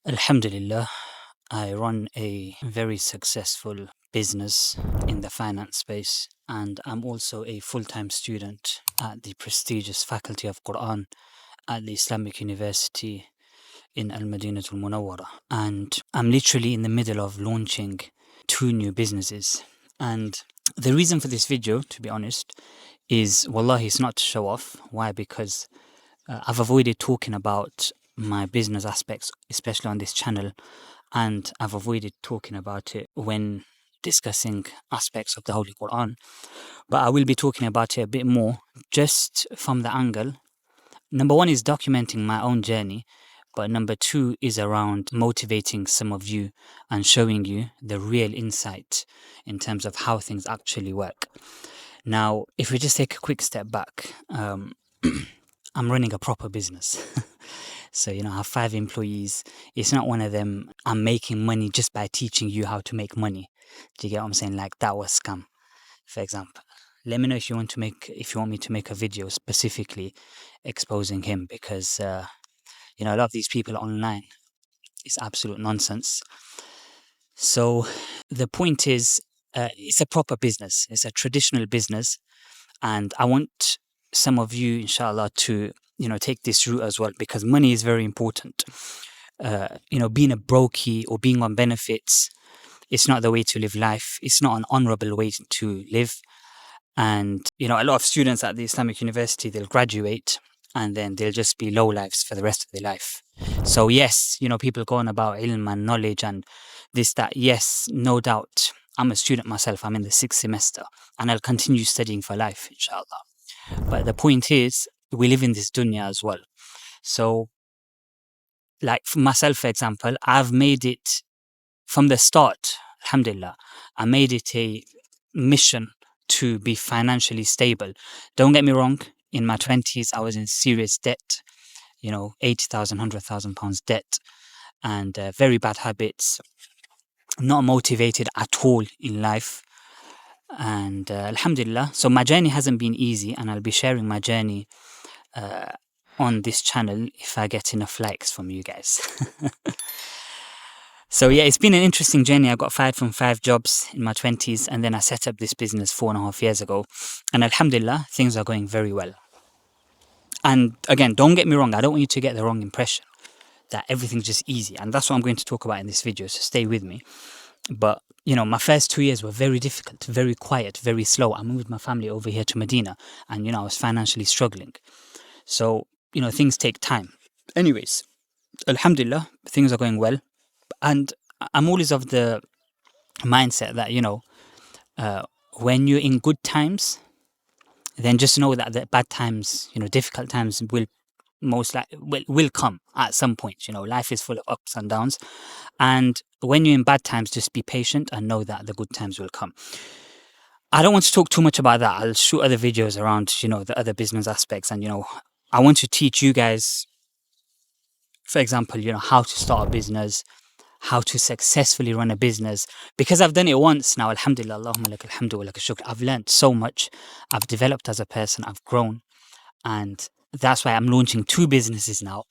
Alhamdulillah, I run a very successful business in the finance space, and I'm also a full-time student at the prestigious Faculty of Quran at the Islamic University in al-Madinah. And I'm literally in the middle of launching two new businesses. And the reason for this video, to be honest, is wallahi, it's not to show off. Why? Because I've avoided talking about my business aspects, especially on this channel, and I've avoided talking about it when discussing aspects of the Holy Quran. But I will be talking about it a bit more, just from the angle. Number one is documenting my own journey, but number two is around motivating some of you and showing you the real insight in terms of how things actually work. Now, if we just take a quick step back, I'm running a proper business. So, I have 5 employees. It's not one of them, I'm making money just by teaching you how to make money. Do you get what I'm saying? Like that was scam, for example. Let me know if you want me to make a video specifically exposing him, because a lot of these people online, it's absolute nonsense. So the point is, it's a proper business. It's a traditional business, and I want some of you, inshallah, to take this route as well, because money is very important. Being a brokey or being on benefits, it's not the way to live life. It's not an honorable way to live. And a lot of students at the Islamic University, they'll graduate and then they'll just be low lives for the rest of their life. So yes, people go on about ilm and knowledge and this, that. Yes, no doubt. I'm a student myself. I'm in the 6th semester and I'll continue studying for life, inshallah. But the point is, we live in this dunya as well. So, like for myself, for example, I've made it from the start, alhamdulillah, I made it a mission to be financially stable. Don't get me wrong, in my 20s, I was in serious debt, 80,000, 100,000 pounds debt, and very bad habits, not motivated at all in life. And alhamdulillah, so my journey hasn't been easy, and I'll be sharing my journey on this channel if I get enough likes from you guys. So yeah, it's been an interesting journey. I got fired from 5 jobs in my 20s, and then I set up this business 4.5 years ago, and alhamdulillah, things are going very well. And again, don't get me wrong, I don't want you to get the wrong impression that everything's just easy, and that's what I'm going to talk about in this video, so stay with me. But my first 2 years were very difficult, very quiet, very slow. I moved my family over here to Medina, and I was financially struggling. So things take time. Anyways, alhamdulillah, things are going well. And I'm always of the mindset that when you're in good times, then just know that the bad times, difficult times will most likely will come at some point. Life is full of ups and downs, and when you're in bad times, just be patient and know that the good times will come. I don't want to talk too much about that. I'll shoot other videos around the other business aspects, and I want to teach you guys, for example, how to start a business, how to successfully run a business, because I've done it once now. Alhamdulillah, Allahumma lak alhamdu wa lak shukr. I've learned so much. I've developed as a person. I've grown, and that's why I'm launching 2 businesses now.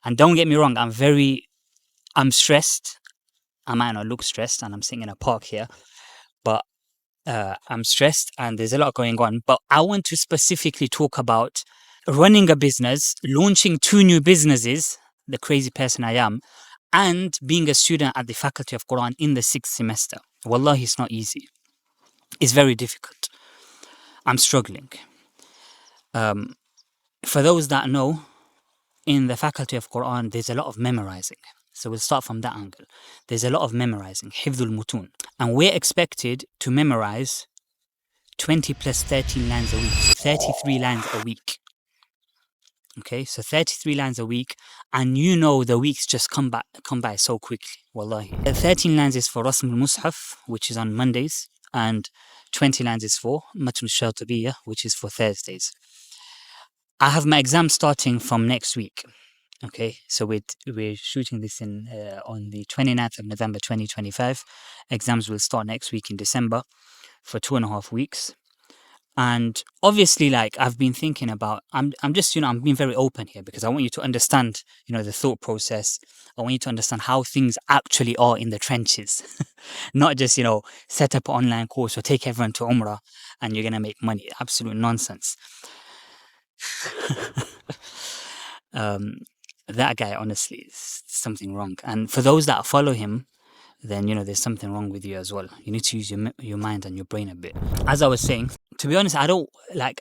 And don't get me wrong, I'm stressed. I might not look stressed, and I'm sitting in a park here, but I'm stressed, and there's a lot going on. But I want to specifically talk about running a business, launching 2 new businesses, the crazy person I am, and being a student at the Faculty of Quran in the 6th semester. Wallahi, it's not easy. It's very difficult. I'm struggling. For those that know, in the Faculty of Quran, there's a lot of memorizing. So we'll start from that angle. There's a lot of memorizing, Hifdh al-Mutun. And we're expected to memorize 20 plus 13 lines a week, so 33 lines a week. Okay, so 33 lines a week, and the weeks just come by so quickly, wallahi. 13 lines is for Rasm al-Mushaf, which is on Mondays, and 20 lines is for Matn al-Shatibiyya, which is for Thursdays. I have my exam starting from next week. Okay, so we're shooting this on the 29th of November 2025. Exams will start next week in December for 2.5 weeks. And obviously, like I've been thinking about, I'm just, I'm being very open here because I want you to understand, the thought process. I want you to understand how things actually are in the trenches, not just, set up an online course or take everyone to Umrah and you're going to make money. Absolute nonsense. um, that guy, honestly, is something wrong. And for those that follow him, then there's something wrong with you as well. You need to use your mind and your brain a bit. As I was saying, to be honest, I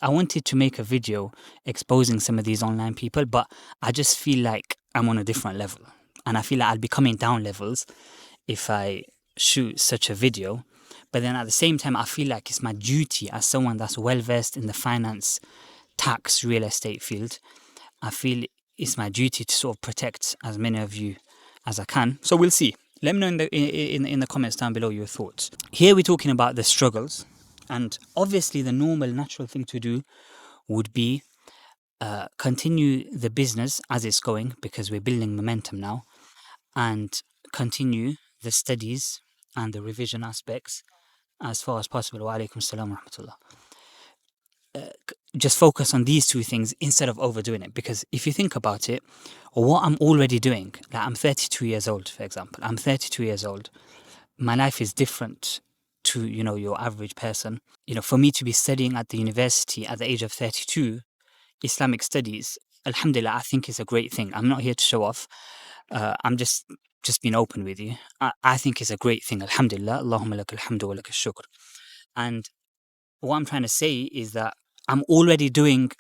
wanted to make a video exposing some of these online people, but I just feel like I'm on a different level, and I feel like I'll be coming down levels if I shoot such a video. But then at the same time, I feel like it's my duty as someone that's well versed in the finance, tax, real estate field. I feel it's my duty to sort of protect as many of you as I can. So we'll see. Let me know in the comments down below your thoughts. Here we're talking about the struggles, and obviously the normal, natural thing to do would be continue the business as it's going because we're building momentum now, and continue the studies and the revision aspects as far as possible. Wa alaikum salam wa rahmatullah. Just focus on these two things instead of overdoing it, because if you think about it, what I'm already doing, like I'm 32 years old, for example. I'm 32 years old. My life is different to your average person. For me to be studying at the university at the age of 32, Islamic studies, alhamdulillah, I think is a great thing. I'm not here to show off. I'm just being open with you. I think it's a great thing. Alhamdulillah, Allahumma lakal hamdu wa lakal shukr. And what I'm trying to say is that I'm already doing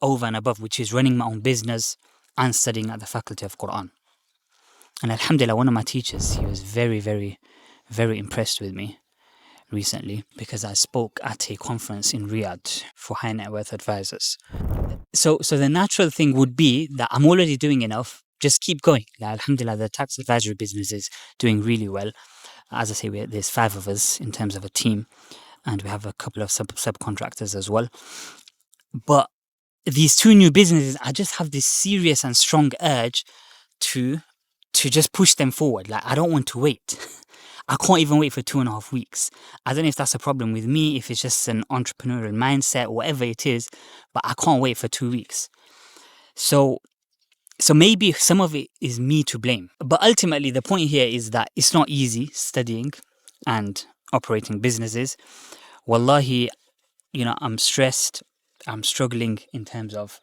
over and above, which is running my own business and studying at the Faculty of Quran. And alhamdulillah, one of my teachers, he was very, very, very impressed with me recently because I spoke at a conference in Riyadh for high net worth advisors. So the natural thing would be that I'm already doing enough. Just keep going. Like, alhamdulillah, the tax advisory business is doing really well. As I say, there's 5 of us in terms of a team, and we have a couple of subcontractors as well. But these 2 new businesses, I just have this serious and strong urge to just push them forward. Like, I don't want to wait. I can't even wait for 2.5 weeks. I don't know if that's a problem with me, if it's just an entrepreneurial mindset, whatever it is, but I can't wait for 2 weeks. So maybe some of it is me to blame. But ultimately, the point here is that it's not easy studying and operating businesses. Wallahi, I'm stressed. I'm struggling in terms of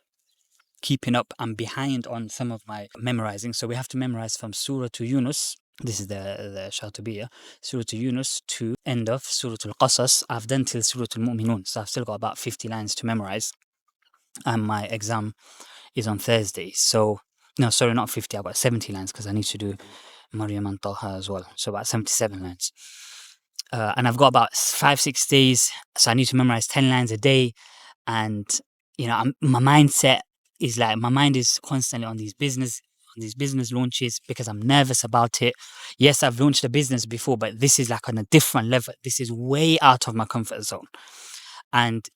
keeping up. I'm behind on some of my memorizing. So we have to memorize from Surah to Yunus. This is the Shatubiyya. Surah to Yunus to end of Surah al-Qasas. I've done till Surah al-Mu'minun. So I've still got about 50 lines to memorize. And my exam is on Thursday. So, no, sorry, not 50. I've got 70 lines because I need to do Maryam and Taha as well. So about 77 lines. And I've got about 5-6 days. So I need to memorize 10 lines a day. And, my mindset is like, my mind is constantly on these business launches because I'm nervous about it. Yes, I've launched a business before, but this is like on a different level. This is way out of my comfort zone. And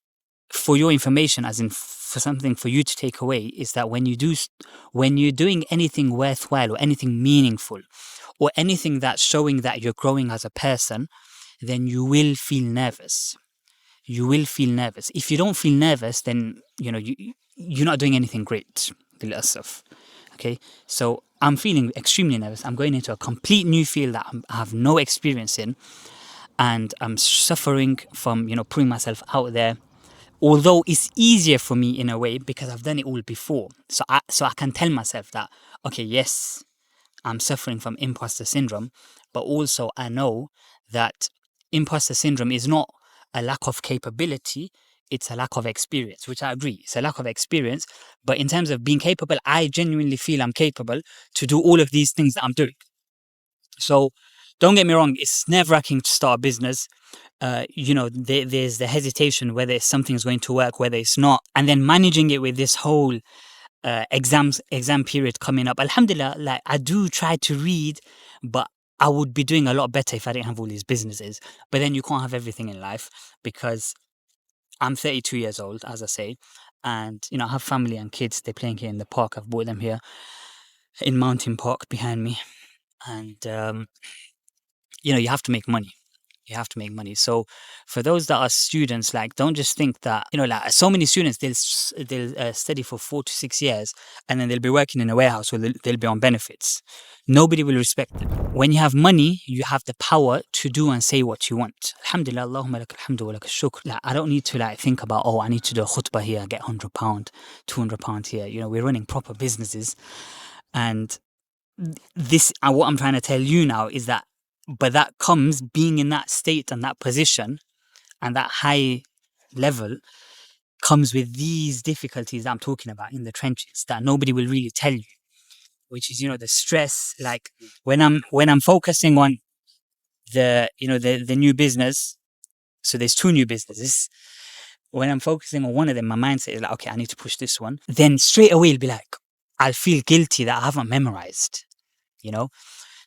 for your information, as in for something for you to take away, is that when you're doing anything worthwhile or anything meaningful or anything that's showing that you're growing as a person, then you will feel nervous. You will feel nervous. If you don't feel nervous, then you're not doing anything great. Okay, so I'm feeling extremely nervous. I'm going into a complete new field that I have no experience in, and I'm suffering from putting myself out there. Although it's easier for me in a way because I've done it all before, so I can tell myself that, okay, yes, I'm suffering from imposter syndrome, but also I know that imposter syndrome is not a lack of capability, it's a lack of experience, which I agree. It's a lack of experience, but in terms of being capable, I genuinely feel I'm capable to do all of these things that I'm doing. So don't get me wrong, it's nerve-wracking to start a business. There's the hesitation whether something's going to work, whether it's not, and then managing it with this whole exam period coming up. Alhamdulillah, like I do try to read, but I would be doing a lot better if I didn't have all these businesses. But then you can't have everything in life because I'm 32 years old, as I say, and I have family and kids. They're playing here in the park. I've brought them here in Mountain Park behind me, and you have to make money. You have to make money. So for those that are students, like, don't just think that, like, so many students, they'll study for 4 to 6 years, and then they'll be working in a warehouse, or they'll be on benefits. Nobody will respect them. When you have money, you have the power to do and say what you want. Alhamdulillah, Allahumma lak alhamdu wa lak shukr. Like, I don't need to like think about, I need to do a khutbah here, get £100, £200 here. We're running proper businesses. And this, what I'm trying to tell you now is that, but that comes being in that state and that position and that high level comes with these difficulties that I'm talking about in the trenches that nobody will really tell you, which is, the stress. Like, when I'm focusing on the new business, so there's 2 new businesses. When I'm focusing on one of them, my mindset is like, okay, I need to push this one. Then straight away, it'll be like, I'll feel guilty that I haven't memorized,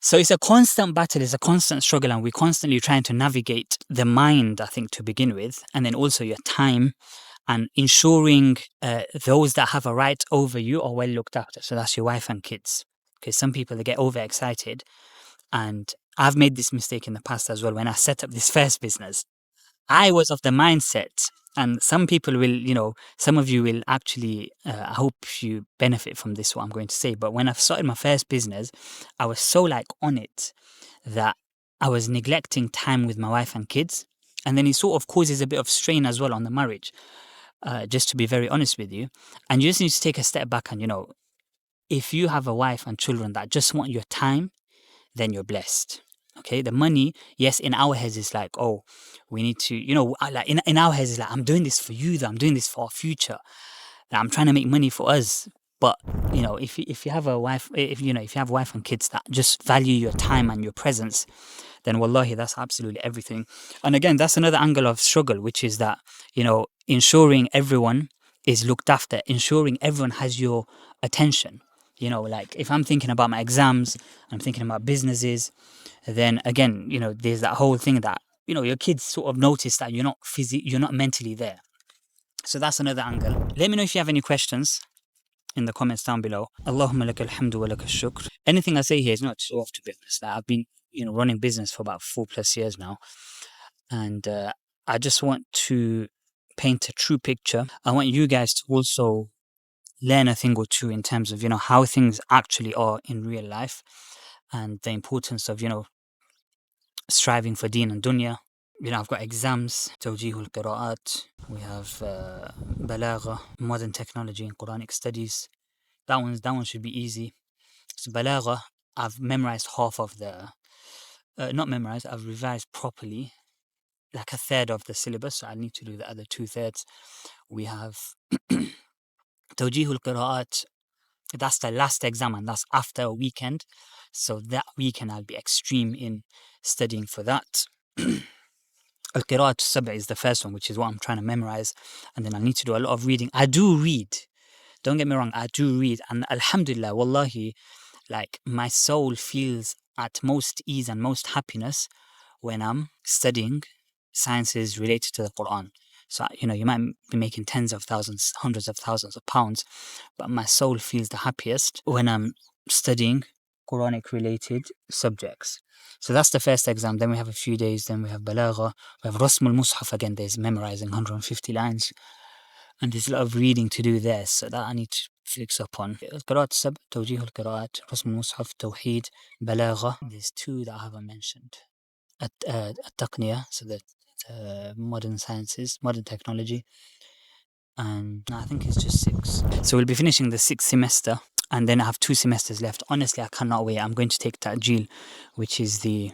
So it's a constant battle, it's a constant struggle, and we're constantly trying to navigate the mind, I think, to begin with, and then also your time, and ensuring those that have a right over you are well looked after. So that's your wife and kids. Because some people, they get overexcited, and I've made this mistake in the past as well. When I set up this first business, I was of the mindset, and some people will, some of you will actually, I hope you benefit from this, what I'm going to say. But when I started my first business, I was so like on it that I was neglecting time with my wife and kids. And then it sort of causes a bit of strain as well on the marriage, just to be very honest with you. And you just need to take a step back and, if you have a wife and children that just want your time, then you're blessed. Okay, the money, yes, in our heads is like, we need to, like in our heads is like, I'm doing this for you, I'm doing this for our future. I'm trying to make money for us. But if you have a wife, if you have a wife and kids that just value your time and your presence, then wallahi, that's absolutely everything. And again, that's another angle of struggle, which is that, ensuring everyone is looked after, ensuring everyone has your attention. Like, if I'm thinking about my exams, I'm thinking about businesses, then again, there's that whole thing that, your kids sort of notice that you're not mentally there. So that's another angle. Let me know if you have any questions in the comments down below. Allahumma laka alhamdu wa laka shukr. Anything I say here is not to show off, to be honest. Like, I've been, running business for about 4+ years now. And I just want to paint a true picture. I want you guys to also learn a thing or two in terms of, how things actually are in real life, and the importance of, striving for deen and dunya. I've got exams, Tawjeeh al-Qira'at, we have Balagha, modern technology and Quranic studies. That one should be easy. So Balagha, I've memorized half of not memorized, I've revised properly, like a third of the syllabus, so I need to do the other 2/3. We have Tawjeeh al-Qira'at, that's the last exam, and that's after a weekend. So that weekend I'll be extreme in studying for that. Al-Qira'at Sab'a is the first one, which is what I'm trying to memorize. And then I need to do a lot of reading. I do read. Don't get me wrong, I do read. And alhamdulillah, wallahi, like, my soul feels at most ease and most happiness when I'm studying sciences related to the Quran. So, you might be making tens of thousands, hundreds of thousands of pounds, but my soul feels the happiest when I'm studying Quranic related subjects. So that's the first exam. Then we have a few days. Then we have Balagha. We have Rasm al-Mushaf again. There's memorizing 150 lines. And there's a lot of reading to do there. So that I need to fix up on. Qira'at Sab, Tawjeeh al-Qira'at, Rasm al-Mushaf, Tawheed, Balagha. There's 2 that I haven't mentioned. At-Taqniyah, so the modern sciences, modern technology. And I think it's just 6. So we'll be finishing the 6th semester, and then I have 2 semesters left. Honestly, I cannot wait. I'm going to take Ta'jeel, which is the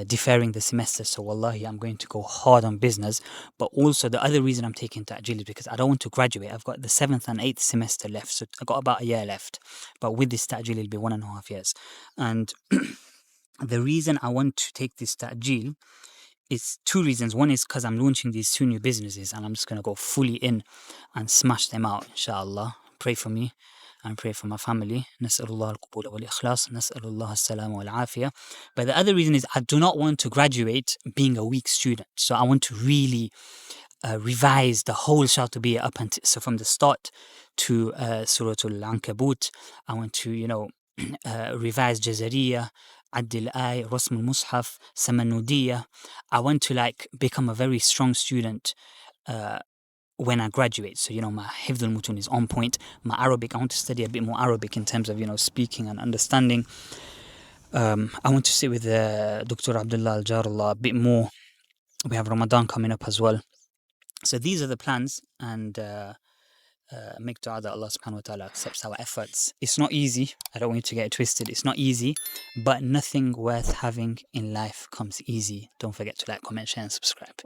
deferring the semester. So wallahi, I'm going to go hard on business. But also the other reason I'm taking Ta'jeel is because I don't want to graduate. I've got the 7th and 8th semester left, so I've got about a year left. But with this Ta'jeel, it'll be 1.5 years. And the reason I want to take this Ta'jeel, it's 2 reasons. One is because I'm launching these 2 new businesses, and I'm just going to go fully in and smash them out, inshallah. Pray for me and pray for my family. Nas'alullah al-Qubul wal-Ikhlas. Nas'alullah as-salam wal-Afiyah. But the other reason is I do not want to graduate being a weak student. So I want to really revise the whole Shatibiyyah up until, so from the start to Surah Al-Ankabut. I want to, revise Jazariya, Addil Ay, Rasm al-Mushaf, Samanudiyya. I want to like become a very strong student when I graduate. So, my Hifdh al-Mutun is on point. My Arabic, I want to study a bit more Arabic in terms of, speaking and understanding. I want to sit with Dr. Abdullah Al-Jarullah a bit more. We have Ramadan coming up as well. So these are the plans, and make dua that Allah subhanahu wa ta'ala accepts our efforts. It's not easy. I don't want you to get it twisted. It's not easy, but nothing worth having in life comes easy. Don't forget to like, comment, share, and subscribe.